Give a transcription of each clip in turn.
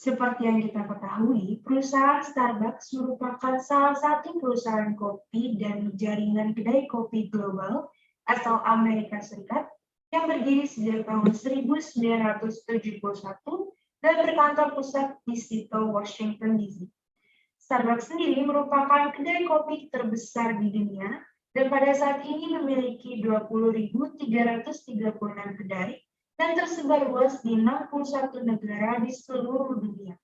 Seperti yang kita ketahui, perusahaan Starbucks merupakan salah satu perusahaan kopi dan jaringan kedai kopi global asal Amerika Serikat yang berdiri sejak tahun 1971 dan berkantor pusat di Seattle, Washington, D.C. Starbucks sendiri merupakan kedai kopi terbesar di dunia dan pada saat ini memiliki 20.336 kedai dan tersebar luas di 61 negara di seluruh dunia.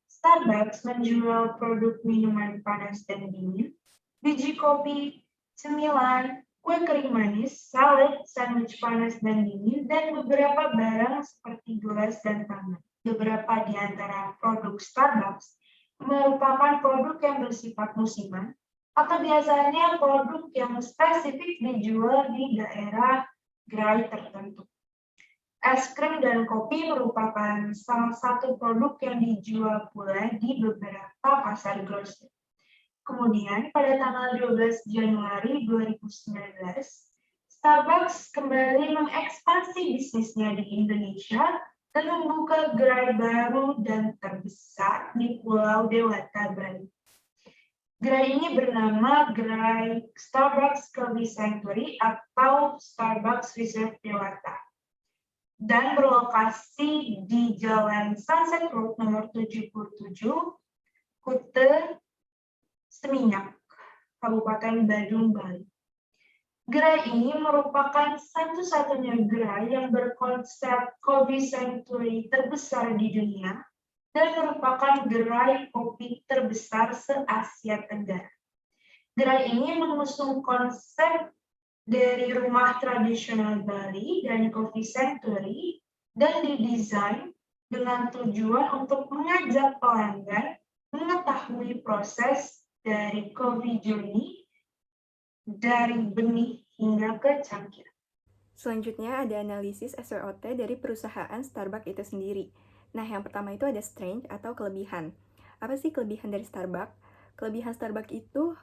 Starbucks menjual produk minuman panas dan dingin, biji kopi, cemilan, kue kering manis, salad, sandwich panas dan dingin, dan beberapa barang seperti gelas dan tangan. Beberapa di antara produk Starbucks merupakan produk yang bersifat musiman, atau biasanya produk yang spesifik dijual di daerah gerai tertentu. Es krim dan kopi merupakan salah satu produk yang dijual pula di beberapa pasar grosir. Kemudian, pada tanggal 12 Januari 2019, Starbucks kembali mengekspansi bisnisnya di Indonesia dan membuka gerai baru dan terbesar di Pulau Dewata, Bali. Gerai ini bernama Gerai Starbucks Coffee Sanctuary atau Starbucks Reserve Dewata dan berlokasi di Jalan Sunset Road nomor 77, Kute Seminyak, Kabupaten Badung, Bali. Gerai ini merupakan satu-satunya gerai yang berkonsep Coffee Sanctuary terbesar di dunia dan merupakan gerai kopi terbesar se-Asia Tenggara. Gerai ini mengusung konsep dari rumah tradisional Bali dan Coffee Sanctuary dan didesain dengan tujuan untuk mengajak pelanggan mengetahui proses dari coffee journey dari benih hingga ke cangkir. Selanjutnya ada analisis SWOT dari perusahaan Starbucks itu sendiri. Nah, yang pertama itu ada strength atau kelebihan. Apa sih kelebihan dari Starbucks? Kelebihan Starbucks itu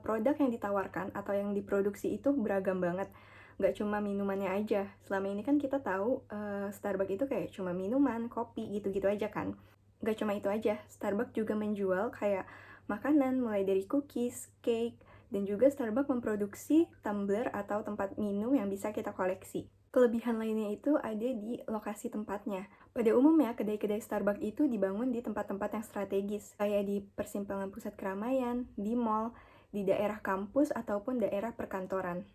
produk yang ditawarkan atau yang diproduksi itu beragam banget. Nggak cuma minumannya aja. Selama ini kan kita tahu Starbucks itu kayak cuma minuman, kopi, gitu-gitu aja kan. Nggak cuma itu aja, Starbucks juga menjual kayak makanan mulai dari cookies, cake, dan juga Starbucks memproduksi tumbler atau tempat minum yang bisa kita koleksi. Kelebihan lainnya itu ada di lokasi tempatnya. Pada umumnya, kedai-kedai Starbucks itu dibangun di tempat-tempat yang strategis, kayak di persimpangan pusat keramaian, di mall, di daerah kampus, ataupun daerah perkantoran.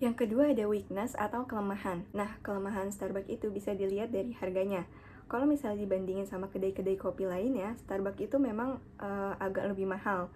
Yang kedua ada weakness atau kelemahan. Nah, kelemahan Starbucks itu bisa dilihat dari harganya. Kalau misalnya dibandingin sama kedai-kedai kopi lainnya, Starbucks itu memang agak lebih mahal.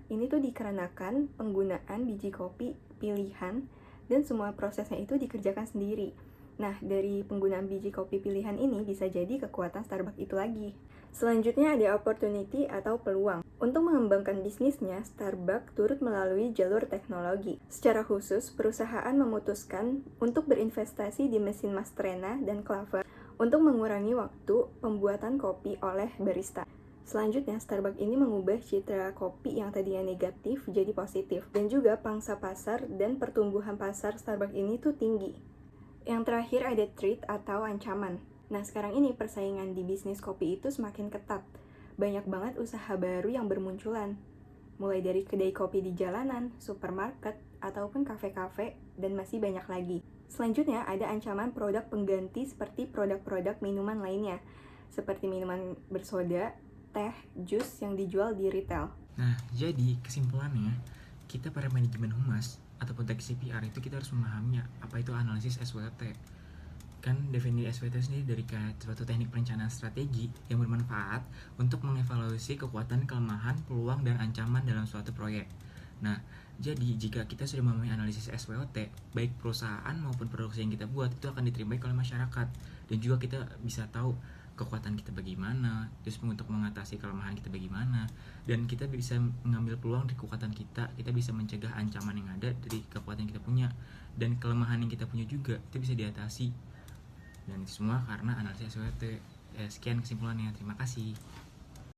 Ini tuh dikarenakan penggunaan biji kopi pilihan dan semua prosesnya itu dikerjakan sendiri. Nah, dari penggunaan biji kopi pilihan ini bisa jadi kekuatan Starbucks itu lagi. Selanjutnya ada opportunity atau peluang. Untuk mengembangkan bisnisnya, Starbucks turut melalui jalur teknologi. Secara khusus, perusahaan memutuskan untuk berinvestasi di mesin Mastrena dan Clover untuk mengurangi waktu pembuatan kopi oleh barista. Selanjutnya, Starbucks ini mengubah citra kopi yang tadinya negatif jadi positif. Dan juga pangsa pasar dan pertumbuhan pasar Starbucks ini tuh tinggi. Yang terakhir ada threat atau ancaman. Nah, sekarang ini persaingan di bisnis kopi itu semakin ketat. Banyak banget usaha baru yang bermunculan. Mulai dari kedai kopi di jalanan, supermarket, ataupun kafe-kafe, dan masih banyak lagi. Selanjutnya ada ancaman produk pengganti seperti produk-produk minuman lainnya, seperti minuman bersoda, teh, jus yang dijual di retail. Nah, jadi kesimpulannya, kita para manajemen humas ataupun tech CPR itu kita harus memahaminya apa itu analisis SWOT. Kan definisi SWOT sendiri dari suatu teknik perencanaan strategi yang bermanfaat untuk mengevaluasi kekuatan, kelemahan, peluang, dan ancaman dalam suatu proyek. Nah, jadi jika kita sudah memahami analisis SWOT, baik perusahaan maupun produksi yang kita buat itu akan diterima oleh masyarakat, dan juga kita bisa tahu kekuatan kita bagaimana, terus untuk mengatasi kelemahan kita bagaimana, dan kita bisa mengambil peluang dari kekuatan kita bisa mencegah ancaman yang ada dari kekuatan yang kita punya, dan kelemahan yang kita punya juga itu bisa diatasi, dan itu semua karena analisis SWOT. Sekian kesimpulannya, terima kasih.